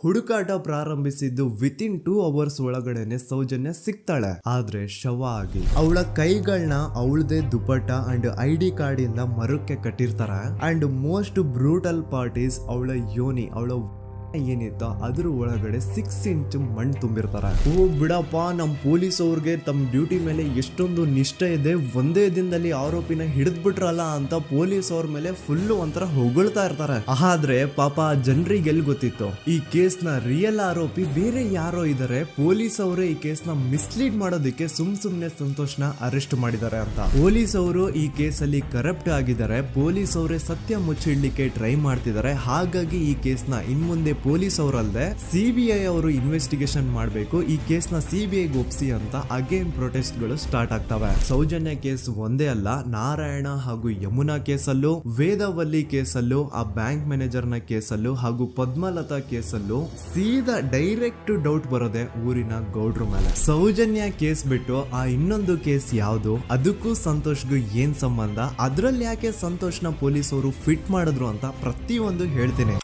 ಹುಡುಕಾಟ ಪ್ರಾರಂಭಿಸಿದ್ದು within 2 hours ಒಳಗಡೆನೆ ಸೌಜನ್ಯ ಸಿಗ್ತಾಳೆ, ಆದ್ರೆ ಶವ ಆಗಿ. ಅವಳ ಕೈಗಳನ್ನ ಅವಳದೇ ದುಪಟ್ಟ ಅಂಡ್ ID ಕಾರ್ಡ್ ಇಂದ ಮರಕ್ಕೆ ಕಟ್ಟಿರ್ತಾರೆ. And most brutal part is ಅವಳ ಯೋನಿ, ಅವಳ ಏನಿತ್ತ ಅದ್ರ ಒಳಗಡೆ 6 ಇಂಚ್ ಮಣ್ಣು ತುಂಬಿರ್ತಾರೆ. ಓ ಬಿಡಪ್ಪ, ನಮ್ ಪೊಲೀಸ್ ಅವ್ರಿಗೆ ತಮ್ಮ ಡ್ಯೂಟಿ ಮೇಲೆ ಎಷ್ಟೊಂದು ನಿಷ್ಠೆ ಇದೆ, ಒಂದೇ ದಿನದಲ್ಲಿ ಆರೋಪಿನ ಹಿಡಿದ್ಬಿಟ್ರಲ್ಲ ಅಂತ ಪೊಲೀಸ್ ಅವ್ರ ಮೇಲೆ ಫುಲ್ ಒಂಥರ ಹೊಗಳ್ತಾ ಇರ್ತಾರೆ. ಆದ್ರೆ ಪಾಪ ಜನರಿಗೆ ಎಲ್ಲಿ ಗೊತ್ತಿತ್ತು ಈ ಕೇಸ್ ನ ರಿಯಲ್ ಆರೋಪಿ ಬೇರೆ ಯಾರೋ ಇದಾರೆ, ಪೊಲೀಸ್ ಅವರೇ ಈ ಕೇಸ್ ನ ಮಿಸ್ಲೀಡ್ ಮಾಡೋದಕ್ಕೆ ಸುಮ್ನೆ ಸಂತೋಷ್ನ ಅರೆಸ್ಟ್ ಮಾಡಿದ್ದಾರೆ ಅಂತ. ಪೊಲೀಸ್ ಅವರು ಈ ಕೇಸ್ ಅಲ್ಲಿ ಕರಪ್ಟ್ ಆಗಿದ್ದಾರೆ, ಪೊಲೀಸ್ ಅವರೇ ಸತ್ಯ ಮುಚ್ಚಿಡ್ಲಿಕ್ಕೆ ಟ್ರೈ ಮಾಡ್ತಿದ್ದಾರೆ. ಹಾಗಾಗಿ ಈ ಕೇಸ್ ನ ಇನ್ಮುಂದೆ ಪೊಲೀಸ್ ಅವರಲ್ಲದೆ CBI ಅವರು ಇನ್ವೆಸ್ಟಿಗೇಷನ್ ಮಾಡಬೇಕು, ಈ ಕೇಸ್ ನ CBI ಒಪ್ಸಿ ಅಂತ ಅಗೇನ್ ಪ್ರೊಟೆಸ್ಟ್ ಗಳು ಸ್ಟಾರ್ಟ್ ಆಗ್ತವೆ. ಸೌಜನ್ಯ ಕೇಸ್ ಒಂದೇ ಅಲ್ಲ, ನಾರಾಯಣ ಹಾಗೂ ಯಮುನಾ ಕೇಸಲ್ಲೂ, ವೇದವಲ್ಲಿ ಕೇಸಲ್ಲೂ, ಆ ಬ್ಯಾಂಕ್ ಮ್ಯಾನೇಜರ್ ನ ಕೇಸಲ್ಲೂ ಹಾಗೂ ಪದ್ಮಲತಾ ಕೇಸಲ್ಲೂ ಸೀದಾ ಡೈರೆಕ್ಟ್ ಡೌಟ್ ಬರೋದೆ ಊರಿನ ಗೌಡ್ರ ಮೇಲೆ. ಸೌಜನ್ಯ ಕೇಸ್ ಬಿಟ್ಟು ಆ ಇನ್ನೊಂದು ಕೇಸ್ ಯಾವುದು, ಅದಕ್ಕೂ ಸಂತೋಷ್ಗೂ ಏನ್ ಸಂಬಂಧ, ಅದ್ರಲ್ಲಿ ಯಾಕೆ ಸಂತೋಷ್ನ ಪೊಲೀಸ್ ಅವರು ಫಿಟ್ ಮಾಡಿದ್ರು ಅಂತ ಪ್ರತಿಯೊಂದು ಹೇಳ್ತೀನಿ.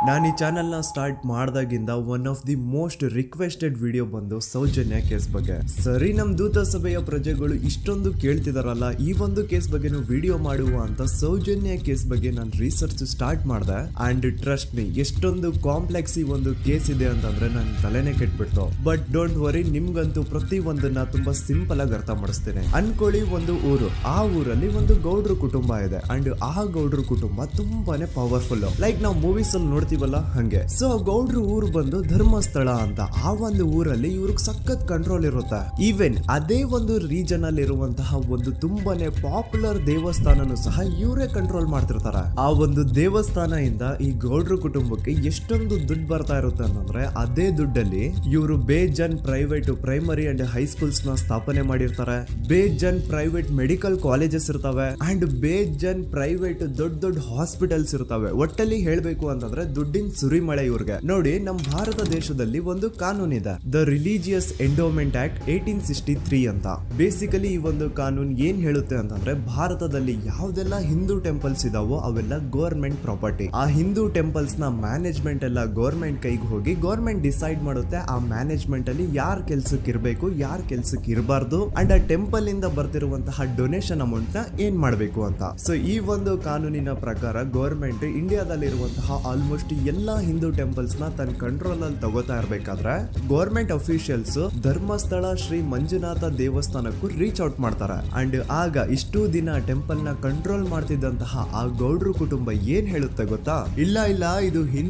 ನಾನು ಈ ಚಾನೆಲ್ ನ ಸ್ಟಾರ್ಟ್ ಮಾಡಿದಾಗಿಂದ one of the most requested video ಬಂದು ಸೌಜನ್ಯ ಕೇಸ್ ಬಗ್ಗೆ. ಸರಿ, ನಮ್ ದೂತ ಸಭೆಯ ಪ್ರಜೆಗಳು ಇಷ್ಟೊಂದು ಕೇಳ್ತಿದಾರಲ್ಲ, ಈ ಒಂದು ಕೇಸ್ ಬಗ್ಗೆನು ವಿಡಿಯೋ ಮಾಡುವ ಅಂತ ಸೌಜನ್ಯ ಕೇಸ್ ಬಗ್ಗೆ ನಾನು ರಿಸರ್ಚ್ ಸ್ಟಾರ್ಟ್ ಮಾಡಿದೆ. ಅಂಡ್ ಟ್ರಸ್ಟ್ ಮೀ, ಎಷ್ಟೊಂದು ಕಾಂಪ್ಲೆಕ್ಸ್ ಈ ಒಂದು ಕೇಸ್ ಇದೆ ಅಂತಂದ್ರೆ ನನ್ ತಲೆನೇ ಕೆಟ್ಬಿಡ್ತು. ಬಟ್ ಡೋಂಟ್ ವರಿ, ನಿಮ್ಗಂತೂ ಪ್ರತಿ ಒಂದನ್ನ ತುಂಬಾ ಸಿಂಪಲ್ ಆಗಿ ಅರ್ಥ ಮಾಡಿಸ್ತೇನೆ. ಅನ್ಕೊಳ್ಳಿ, ಒಂದು ಊರು, ಆ ಊರಲ್ಲಿ ಒಂದು ಗೌಡ್ರ ಕುಟುಂಬ ಇದೆ. ಅಂಡ್ ಆ ಗೌಡ್ರ ಕುಟುಂಬ ತುಂಬಾನೇ ಪವರ್ಫುಲ್, ಲೈಕ್ ನಾವು ಮೂವೀಸ್ ಅಲ್ಲಿ ನೋಡ್ತೀವಿ ಹಂಗೆ. ಸೊ ಗೌಡ್ರು ಊರು ಬಂದು ಧರ್ಮಸ್ಥಳ ಅಂತ. ಆ ಒಂದು ಊರಲ್ಲಿ ಇವ್ರಿಗೆ ಸಖತ್ ಕಂಟ್ರೋಲ್ ಇರುತ್ತೆ. ಈವನ್ ಅದೇ ಒಂದು ರೀಜನ್ ಅಲ್ಲಿ ಇರುವಂತಹ ಒಂದು ತುಂಬಾನೇ ಪಾಪ್ಯುಲರ್ ದೇವಸ್ಥಾನನು ಸಹ ಇವರೇ ಕಂಟ್ರೋಲ್ ಮಾಡ್ತಿರ್ತಾರೆ. ಆ ಒಂದು ದೇವಸ್ಥಾನ ಇಂದ ಈ ಗೌಡ್ರ ಕುಟುಂಬಕ್ಕೆ ಎಷ್ಟೊಂದು ದುಡ್ಡು ಬರ್ತಾ ಇರುತ್ತೆ ಅಂತಂದ್ರೆ, ಅದೇ ದುಡ್ಡಲ್ಲಿ ಇವರು ಬೇಜನ್ ಪ್ರೈವೇಟ್ ಪ್ರೈಮರಿ ಅಂಡ್ ಹೈಸ್ಕೂಲ್ಸ್ ನ ಸ್ಥಾಪನೆ ಮಾಡಿರ್ತಾರೆ, ಬೇಜನ್ ಪ್ರೈವೇಟ್ ಮೆಡಿಕಲ್ ಕಾಲೇಜಸ್ ಇರ್ತವೆ, ಅಂಡ್ ಬೇಜನ್ ಪ್ರೈವೇಟ್ ದೊಡ್ಡ ದೊಡ್ಡ ಹಾಸ್ಪಿಟಲ್ಸ್ ಇರ್ತವೆ. ಒಟ್ಟಲ್ಲಿ ಹೇಳ್ಬೇಕು ಅಂತಂದ್ರೆ ದುಡ್ಡಿನ ಸುರಿಮಳೆ ಇವ್ರಿಗೆ. ನೋಡಿ, ನಮ್ಮ ಭಾರತ ದೇಶದಲ್ಲಿ ಒಂದು ಕಾನೂನು ಇದೆ, ದ ರಿಲಿಜಿಯಸ್ ಎಂಡೋಮೆಂಟ್ ಆಕ್ಟ್ 1863 ಅಂತ. ಬೇಸಿಕಲಿ ಈ ಒಂದು ಕಾನೂನು ಏನ್ ಹೇಳುತ್ತೆ ಅಂತಂದ್ರೆ, ಭಾರತದಲ್ಲಿ ಯಾವ್ದೆಲ್ಲ ಹಿಂದೂ ಟೆಂಪಲ್ಸ್ ಇದಾವೋ ಅವೆಲ್ಲ ಗವರ್ಮೆಂಟ್ ಪ್ರಾಪರ್ಟಿ. ಆ ಹಿಂದೂ ಟೆಂಪಲ್ಸ್ ನ ಮ್ಯಾನೇಜ್ಮೆಂಟ್ ಎಲ್ಲ ಗವರ್ಮೆಂಟ್ ಕೈಗೆ ಹೋಗಿ ಗವರ್ಮೆಂಟ್ ಡಿಸೈಡ್ ಮಾಡುತ್ತೆ ಆ ಮ್ಯಾನೇಜ್ಮೆಂಟ್ ಅಲ್ಲಿ ಯಾರ್ ಕೆಲ್ಸಕ್ಕೆ ಇರಬೇಕು, ಯಾರ್ ಕೆಲ್ಸಕ್ಕೆ ಇರಬಾರ್ದು, ಅಂಡ್ ಆ ಟೆಂಪಲ್ ಇಂದ ಬರ್ತಿರುವಂತಹ ಡೊನೇಷನ್ ಅಮೌಂಟ್ ನ ಏನ್ ಮಾಡಬೇಕು ಅಂತ. ಸೊ ಈ ಒಂದು ಕಾನೂನಿನ ಪ್ರಕಾರ ಗವರ್ಮೆಂಟ್ ಇಂಡಿಯಾದಲ್ಲಿ ಇರುವಂತಹ ಆಲ್ಮೋಸ್ಟ್ ಎಲ್ಲಾ ಹಿಂದೂ ಟೆಂಪಲ್ಸ್ ನ ತನ್ನ ಕಂಟ್ರೋಲ್ ಅಲ್ಲಿ ತಗೋತಾ ಇರ್ಬೇಕಾದ್ರೆ ಗವರ್ಮೆಂಟ್ ಅಫಿಷಿಯಲ್ಸ್ ಧರ್ಮಸ್ಥಳ ಶ್ರೀ ಮಂಜುನಾಥ ದೇವಸ್ಥಾನಕ್ಕೂ ರೀಚ್ ಔಟ್ ಮಾಡ್ತಾರೆ. ಅಂಡ್ ಆಗ ಇಷ್ಟು ದಿನ ಟೆಂಪಲ್ ನ ಕಂಟ್ರೋಲ್ ಮಾಡ್ತಿದ್ದಂತಹ ಆ ಗೌಡ್ರ ಕುಟುಂಬ ಏನ್ ಹೇಳುತ್ತೆ ಗೊತ್ತಾ, ಇಲ್ಲ ಇದು